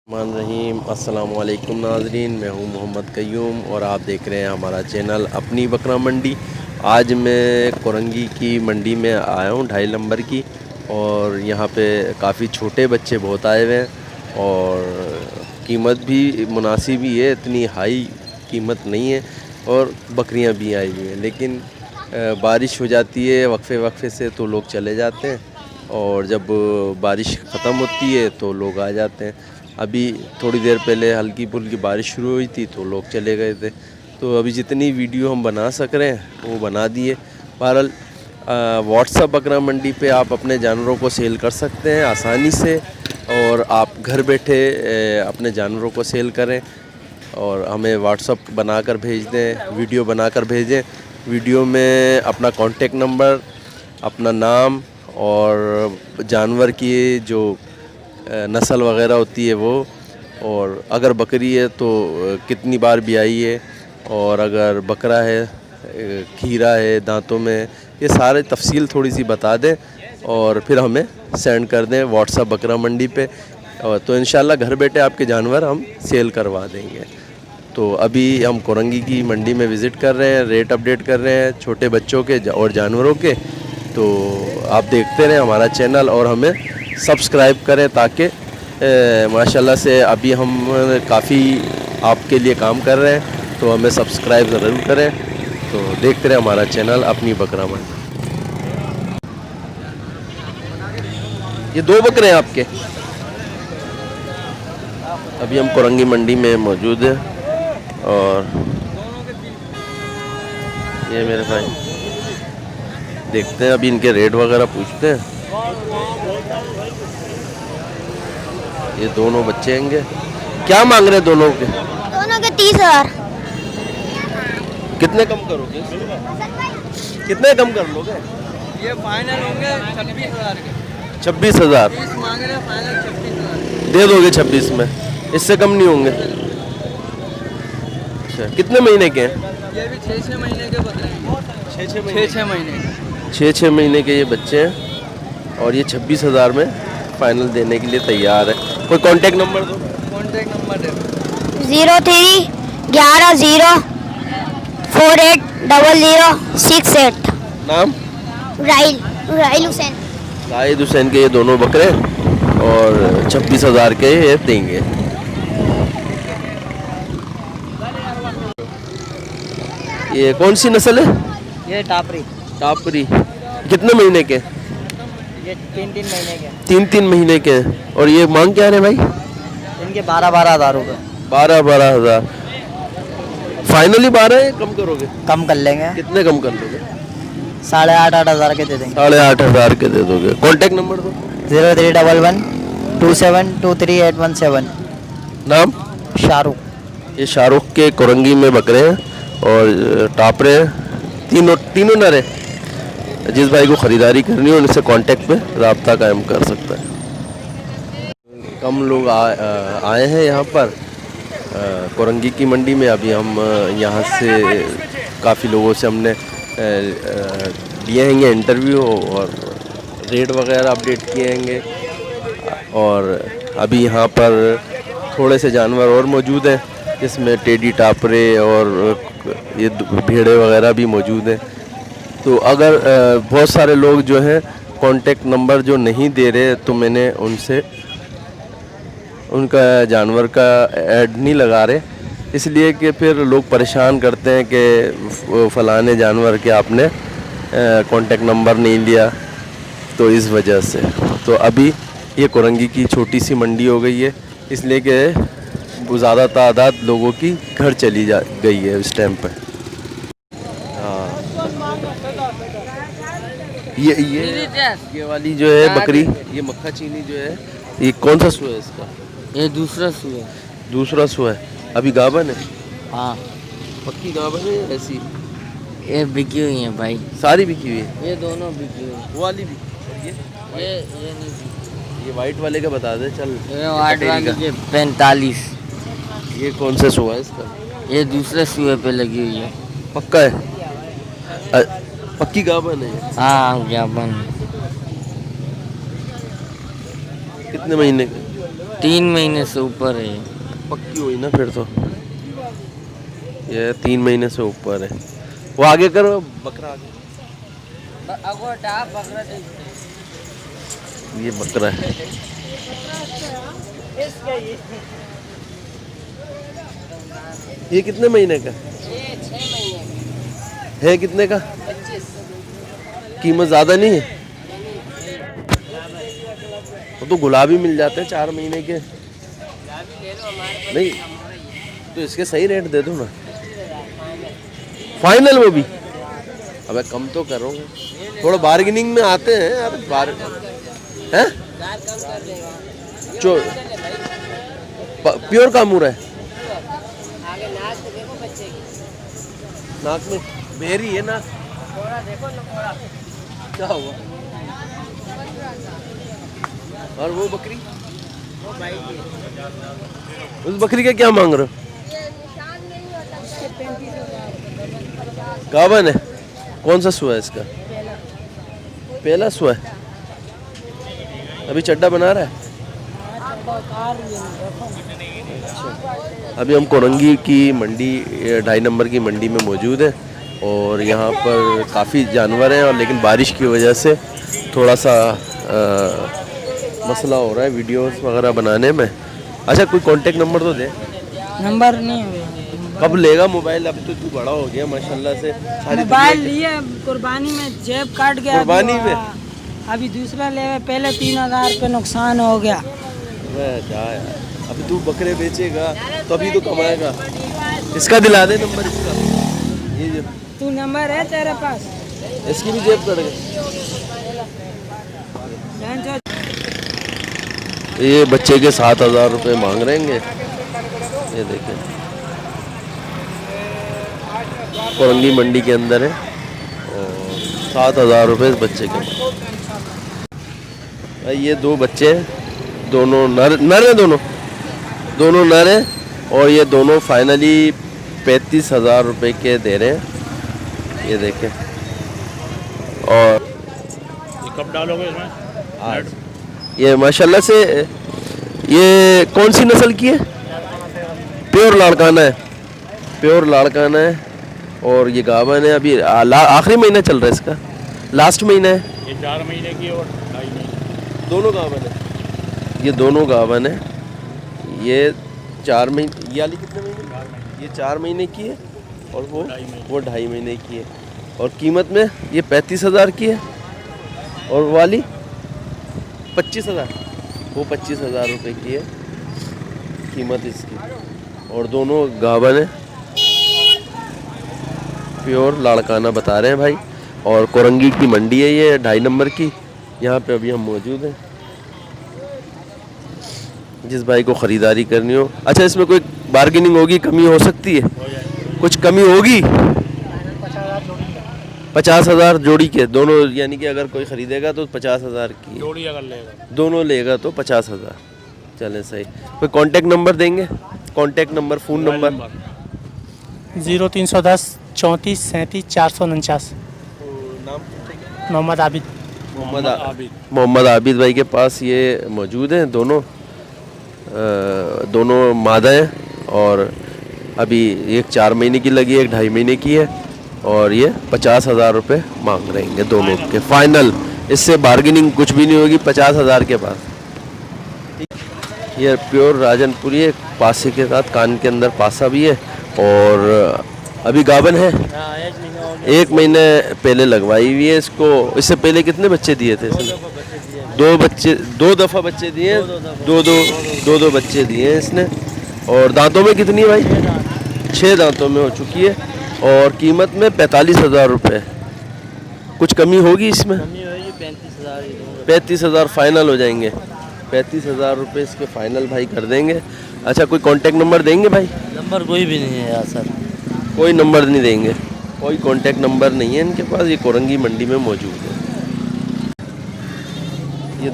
रहीम अस्सलाम वालेकुम नाज़रीन, मैं हूं मोहम्मद कयूम और आप देख रहे हैं हमारा चैनल अपनी बकरा मंडी। आज मैं कोरंगी की मंडी में आया हूं 2.5 नंबर की, और यहां पे काफ़ी छोटे बच्चे बहुत आए हुए हैं और कीमत भी मुनासिब ही है, इतनी हाई कीमत नहीं है, और बकरियां भी आई हुई हैं। लेकिन बारिश हो जाती है वक्फे वक्फे से तो लोग चले जाते हैं, और जब बारिश ख़त्म होती है तो लोग आ जाते हैं। अभी थोड़ी देर पहले हल्की फुल्की बारिश शुरू हुई थी तो लोग चले गए थे। तो अभी जितनी वीडियो हम बना सक रहे हैं वो बना दिए। बहरहाल व्हाट्सएप बकरा मंडी पे आप अपने जानवरों को सेल कर सकते हैं आसानी से, और आप घर बैठे अपने जानवरों को सेल करें और हमें व्हाट्सएप बनाकर भेज दें, वीडियो बनाकर भेजें। वीडियो में अपना कॉन्टेक्ट नंबर, अपना नाम और जानवर की जो नस्ल वग़ैरह होती है वो, और अगर बकरी है तो कितनी बार ब्याई है, और अगर बकरा है खीरा है दांतों में, ये सारे तफसील थोड़ी सी बता दें और फिर हमें सेंड कर दें व्हाट्सएप बकरा मंडी पे, और तो इंशाल्लाह घर बैठे आपके जानवर हम सेल करवा देंगे। तो अभी हम कोरंगी की मंडी में विज़िट कर रहे हैं, रेट अपडेट कर रहे हैं छोटे बच्चों के और जानवरों के। तो आप देखते रहें हमारा चैनल और हमें सब्सक्राइब करें, ताकि माशाल्लाह से अभी हम काफ़ी आपके लिए काम कर रहे हैं, तो हमें सब्सक्राइब ज़रूर करें। तो देखते रहें हमारा चैनल अपनी बकरा मंडी। ये 2 बकरे हैं आपके। अभी हम कोरंगी मंडी में मौजूद हैं, और ये मेरे भाई देखते हैं, अभी इनके रेट वगैरह पूछते हैं। ये दोनों बच्चे होंगे, क्या मांग रहे हैं दोनों के? दोनों के 30,000। कितने कम करोगे? कितने कम कर लोगे? ये फाइनल होंगे 26,000 के। 26,000 30 मांग रहे हैं, फाइनल 26,000 दे दोगे? 26 में इससे कम नहीं होंगे? अच्छा, कितने महीने के हैं? ये भी 6-6 महीने के बकरे हैं। 6-6 महीने के। 6-6 महीने के ये बच्चे हैं, और ये 26,000 में फाइनल देने के लिए तैयार है। कोई कांटेक्ट नंबर दो। कॉन्टेक्ट नंबर दे 03 11 0 48 00 68। नाम? राइल हुसैन। शाहिद हुसैन के ये दोनों बकरे, और 26,000 के ये देंगे। ये कौन सी नस्ल है? ये टापरी। टापरी। कितने महीने के? ये 3-3 महीने के। 3-3 महीने के। और ये मांग क्या रहे भाई? इनके 12-12 हज़ार रुपये। 12,000 फाइनली 12 है? कम करोगे? कम कर लेंगे। कितने कम कर लोगे? 8,500 हज़ार के दे देंगे। 8,500 के दे दोगे। कांटेक्ट नंबर दो। 0311 2723 नाम? शाहरुख। ये शाहरुख के कोरंगी में बकरे हैं, और टापरे तीनों नर हैं। जिस भाई को ख़रीदारी करनी हो उनसे कांटेक्ट पे रब्ता कायम कर सकता है। कम लोग आए हैं यहाँ पर कोरंगी की मंडी में। अभी हम यहाँ से काफ़ी लोगों से हमने लिए हैं इंटरव्यू, और रेट वगैरह अपडेट किए हैं, और अभी यहाँ पर थोड़े से जानवर और मौजूद हैं, जिसमें टेडी टापरे और ये भेड़े वगैरह भी मौजूद हैं। तो अगर बहुत सारे लोग जो हैं कांटेक्ट नंबर जो नहीं दे रहे, तो मैंने उनसे उनका जानवर का ऐड नहीं लगा रहे, इसलिए कि फिर लोग परेशान करते हैं कि फ़लाने जानवर के आपने कांटेक्ट नंबर नहीं लिया, तो इस वजह से। तो अभी ये कोरंगी की छोटी सी मंडी हो गई है, इसलिए कि ज़्यादा तादाद लोगों की घर चली गई है इस टाइम पर। ये वाली जो है बकरी, ये मक्खा चीनी जो है, ये कौन सा सू है इसका? ये दूसरा सू है। दूसरा सू है। अभी गाभन है? हाँ। पक्की गाभन है ऐसी? ये बिकी हुई है भाई। सारी बिकी हुई है? ये दोनों बिकी हुई है। वो वाली भी? ये नहीं बिकी। ये वाइट वाले का बता दे चल। ये वाइट वाले के 45। ये कौन सा सू है इसका? ये दूसरे सूए पे लगी हुई है। पक्का है? पक्की गाभन है? हाँ गाभन। कितने महीने के? 3 महीने से ऊपर है। पक्की हुई ना फिर तो, ये 3 महीने से ऊपर है। वो आगे करो बकरा आगे। ये बकरा है। ये कितने महीने का है? कितने का? कीमत ज़्यादा नहीं है? वो तो गुलाबी मिल जाते हैं 4 महीने के। नहीं तो इसके सही रेट दे दो ना, फाइनल। वो भी अबे कम तो करोगे, थोड़ा बार्गेनिंग में आते हैं यार। हैं जो प्योर कामूर है, नाक में बेरी है ना, क्या हुआ? और वो बकरी, उस बकरी का क्या मांग रहे हो? गावन है? कौन सा सुआ है इसका? पहला सुआ है। अभी चड्डा बना रहा है। अभी हम कोरंगी की मंडी 2.5 नंबर की मंडी में मौजूद हैं और यहाँ पर काफ़ी जानवर हैं, और लेकिन बारिश की वजह से थोड़ा सा मसला हो रहा है वीडियोस वगैरह बनाने में। अच्छा कोई कांटेक्ट नंबर तो दे। नंबर नहीं है। कब लेगा मोबाइल? अब तो तू बड़ा हो गया माशाल्लाह से। मोबाइल लिए कुर्बानी में जेब काट गया। कुर्बानी में अभी दूसरा ले, पहले 3000 रुपये नुकसान हो गया। जा यार, अभी तू बकरे बेचेगा तभी तो कमाएगा। इसका दिला दे नंबर, इसका ये जो तू नंबर है तेरे पास? इसकी भी जेब कट गई। ये बच्चे के 7000 रुपये मांग रहे हैं। ये देखिए कोरंगी मंडी के अंदर है और 7000 रुपये इस बच्चे के। ये 2 बच्चे हैं, दोनों नर हैं, दोनों नर हैं, और ये दोनों फाइनली 35,000 रुपये के दे रहे हैं। ये देखें। और कब डालोगे इसमें? आज ये माशाल्लाह से, ये कौन सी नस्ल की है? प्योर लाड़काना है, प्योर लाड़काना है, और ये गावन है। अभी आखिरी महीना चल रहा है इसका, लास्ट महीना है। ये 4 महीने की और 2.5 महीने, दोनों गावन है। ये दोनों गावन है। ये 4 महीने, ये वाली कितने महीने? ये 4 महीने की है, और वो 2.5 महीने की है। और कीमत में ये 35,000 की है, और वाली 25,000, वो 25,000 रुपये की है कीमत इसकी। और दोनों गावन है, प्योर लाड़काना बता रहे हैं भाई। और कोरंगी की मंडी है ये 2.5 नंबर की, यहाँ पे अभी हम मौजूद हैं। जिस भाई को ख़रीदारी करनी हो। अच्छा इसमें कोई बार्गेनिंग होगी, कमी हो सकती है? कुछ कमी होगी? 50,000 जोड़ी के दोनों, यानी कि अगर कोई ख़रीदेगा तो 50,000 की जोड़ी अगर लेगा, दोनों लेगा तो 50,000। चले सही। कोई कांटेक्ट नंबर देंगे? Contact number, phone number? 0310 34 37 449। Mohammad Abid. Mohammad Abid भाई के पास ये मौजूद हैं। दोनों मादा हैं, और अभी एक 4 महीने की लगी है, एक 2.5 महीने की है, और ये 50,000 रुपये मांग रहे हैं दोनों के फाइनल। इससे बार्गेनिंग कुछ भी नहीं होगी 50,000 के पास। ये प्योर राजनपुरी है, पासे के साथ कान के अंदर पासा भी है, और अभी गावन है। 1 महीने पहले लगवाई हुई है इसको। इससे पहले कितने बच्चे दिए थे इसने? 2 बच्चे, 2 दफ़ा बच्चे दिए, दो बच्चे दिए हैं इसने। और दांतों में कितनी है भाई? 6 दांतों में हो चुकी है, और कीमत में 45,000 रुपये। कुछ कमी होगी इसमें? 35,000 फाइनल हो जाएंगे। 35,000 रुपये इसके फाइनल भाई कर देंगे। अच्छा कोई कांटेक्ट नंबर देंगे भाई? नंबर कोई भी नहीं है यार सर, कोई नंबर नहीं देंगे, कोई कांटेक्ट नंबर नहीं है इनके पास। ये कोरंगी मंडी में मौजूद है। ये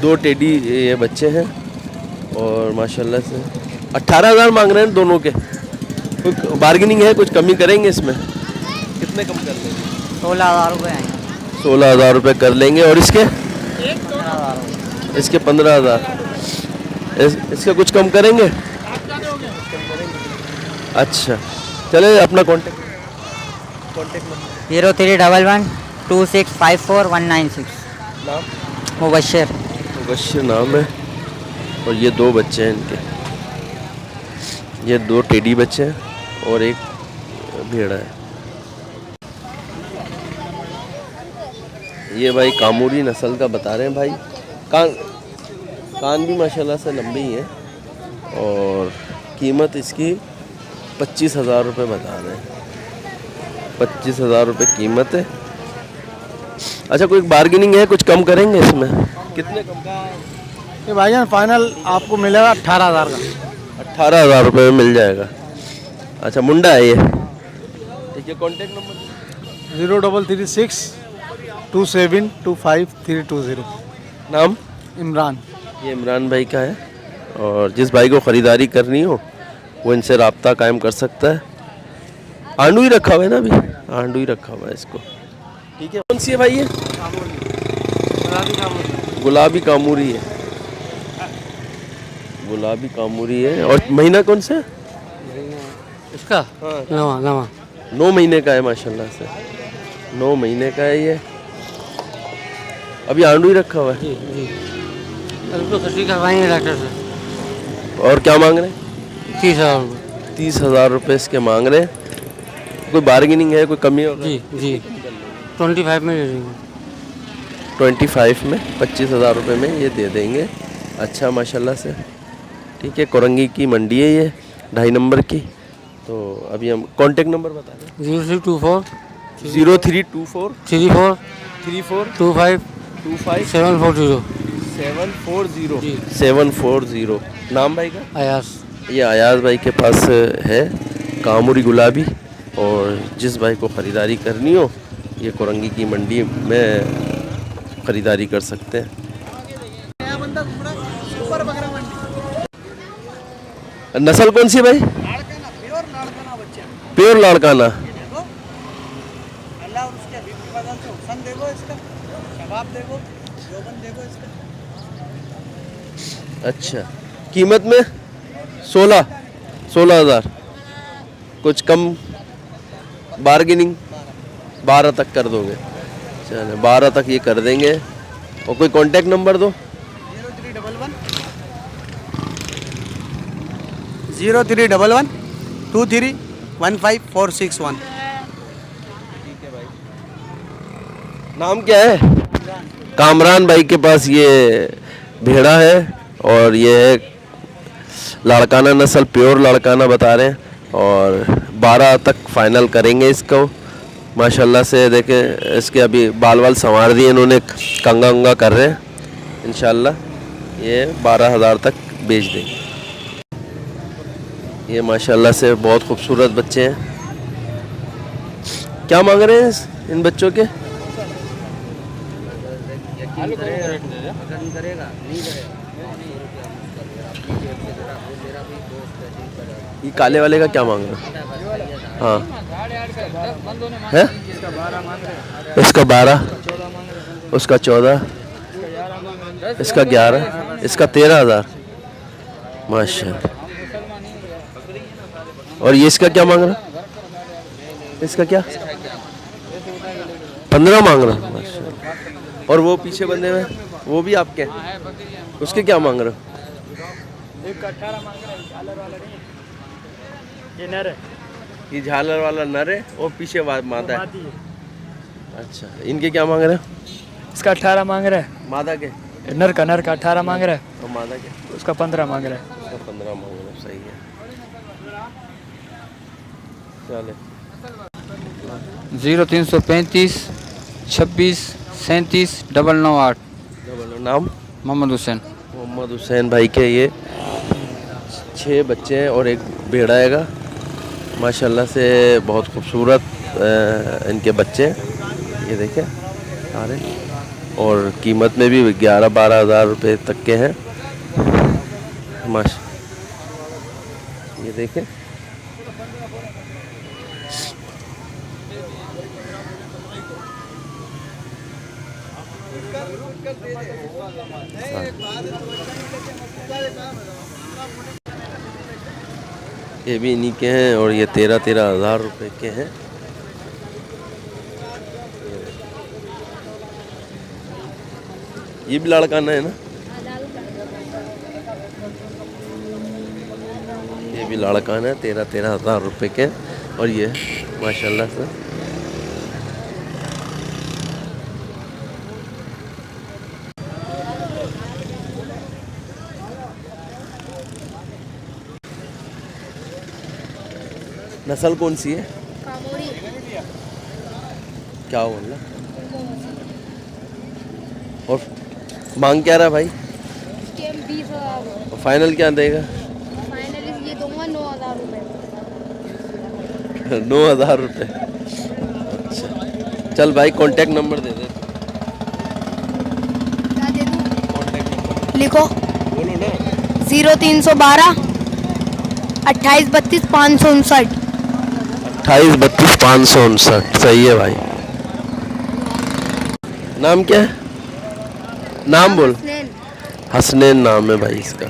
दो टेडी ये बच्चे हैं, और माशाल्लाह से 18,000 मांग रहे हैं दोनों के। कोई बार्गेनिंग है? कुछ कमी करेंगे इसमें? कितने कम कर लेंगे? 16,000 रुपये आएंगे। 16,000 रुपये कर लेंगे। और इसके इसके 15,000। इसका कुछ कम करेंगे? अच्छा, चले अपना कॉन्टेक्ट नंबर। 03112654 नाम? मुबशर। मुबश्शिर नाम है। और ये 2 बच्चे हैं इनके, ये 2 टेडी बच्चे हैं और एक भेड़ा है। ये भाई कामूरी नस्ल का बता रहे हैं भाई। कान भी माशाल्लाह से लंबी ही है और कीमत इसकी 25,000 रुपये बता रहे हैं। 25,000 रुपये कीमत है। अच्छा, कोई बार्गेनिंग है? कुछ कम करेंगे इसमें? कितने कम? ये भाईजान फाइनल आपको मिलेगा 18,000 का। 18,000 रुपये में मिल जाएगा। अच्छा, मुंडा है ये। ठीक है, कॉन्टेक्ट नंबर? 03362725 नाम? इमरान। ये इमरान भाई का है। और जिस भाई को ख़रीदारी करनी हो वो इनसे रब्ता कायम कर सकता है। आंडू ही रखा हुआ है ना अभी? आंडू ही रखा हुआ है इसको। ठीक है, कौन सी है भाई ये? गुलाबी कामूरी है। गुलाबी कामूरी है। और महीना कौन सा है इसका? नवा 9 महीने का है माशाल्लाह से। 9 महीने का है ये। अभी आंडू ही रखा हुआ है। तो खसी करवाएंगे डॉक्टर से। और क्या मांग रहे हैं? 30,000 रुपये। 30,000 रुपये इसके मांग रहे हैं। कोई बार्गेनिंग है? कोई कमी होगा? जी 25 में दे देंगे। 25 में 25,000 रुपये में ये दे देंगे। अच्छा माशाल्लाह से। ठीक है, कोरंगी की मंडी है ये, 2.5 नंबर की। तो अभी हम कॉन्टेक्ट नंबर बता दें। 0324 0324 34 34 25 25 740 740। नाम भाई का? आयास। ये अयाज भाई के पास है कामूरी गुलाबी। और जिस भाई को ख़रीदारी करनी हो ये कोरंगी की मंडी में ख़रीदारी कर सकते हैं। नस्ल कौन सी भाई? प्योर लाड़काना। अच्छा, कीमत में 16,000। कुछ कम बार्गेनिंग? 12 तक कर दोगे? चलो 12 तक ये कर देंगे। और कोई कांटेक्ट नंबर दो। 0311 2315 नाम क्या है? कामरान भाई के पास ये भेड़ा है और ये है लाड़काना नस्ल, प्योर लाड़काना बता रहे हैं। और 12 तक फाइनल करेंगे इसको माशाल्लाह से। देखें इसके अभी बाल वाल संवार दिए इन्होंने, कंगा उंगा कर रहे हैं। इंशाल्लाह ये 12,000 तक बेच देंगे। ये माशाल्लाह से बहुत खूबसूरत बच्चे हैं। क्या मांग रहे हैं इन बच्चों के? ये काले वाले का क्या मांग रहे हैं? हाँ है? इसका 12, उसका 14, इसका 11, इसका 13,000 माशाल्लाह। और ये इसका क्या मांग रहा? इसका क्या? 15 मांग रहा माशाल्लाह। और वो पीछे बंदे में वो भी आपके हैं? उसके क्या मांग रहे हो? एक 18 मांग रहा है, झालर वाला नहीं, ये नर है। ये झालर वाला नर है और पीछे मादा है। अच्छा, इनके क्या मांग रहे हो? इसका 18 मांग रहा है। मादा के? नर का 18 मांग रहा है और मादा के? उसका 15 मांग रहा है। उसका 15 मांग रहे हो। सही है, चले। 0335 26 37 998। नाम? मोहम्मद हुसैन। मोहम्मद हुसैन भाई के ये 6 बच्चे हैं और एक भेड़ा हैगा माशाल्लाह से। बहुत खूबसूरत इनके बच्चे हैं, ये देखें सारे। और कीमत में भी 11-12 हज़ार रुपये तक के हैं माशा। ये देखें ये भी इन्हीं के हैं और ये 13,000 रुपए के हैं। ये भी लाड़काना है ना, ये भी लाड़काना है, 13,000 रुपए के। और ये माशाल्लाह से नस्ल कौन सी है? क्या बोल रहा? और मांग क्या रहा भाई? फाइनल क्या देगा? फाइनली ये दूंगा 9,000 रुपए। 9,000 रुपये। अच्छा चल भाई कांटेक्ट नंबर दे दे। क्या दे दूं? कांटेक्ट नंबर लिखो बोलो ना। 0312 28 32 559। 28 32 559। सही है भाई। नाम क्या है? नाम बोल। हसनैन नाम है भाई इसका।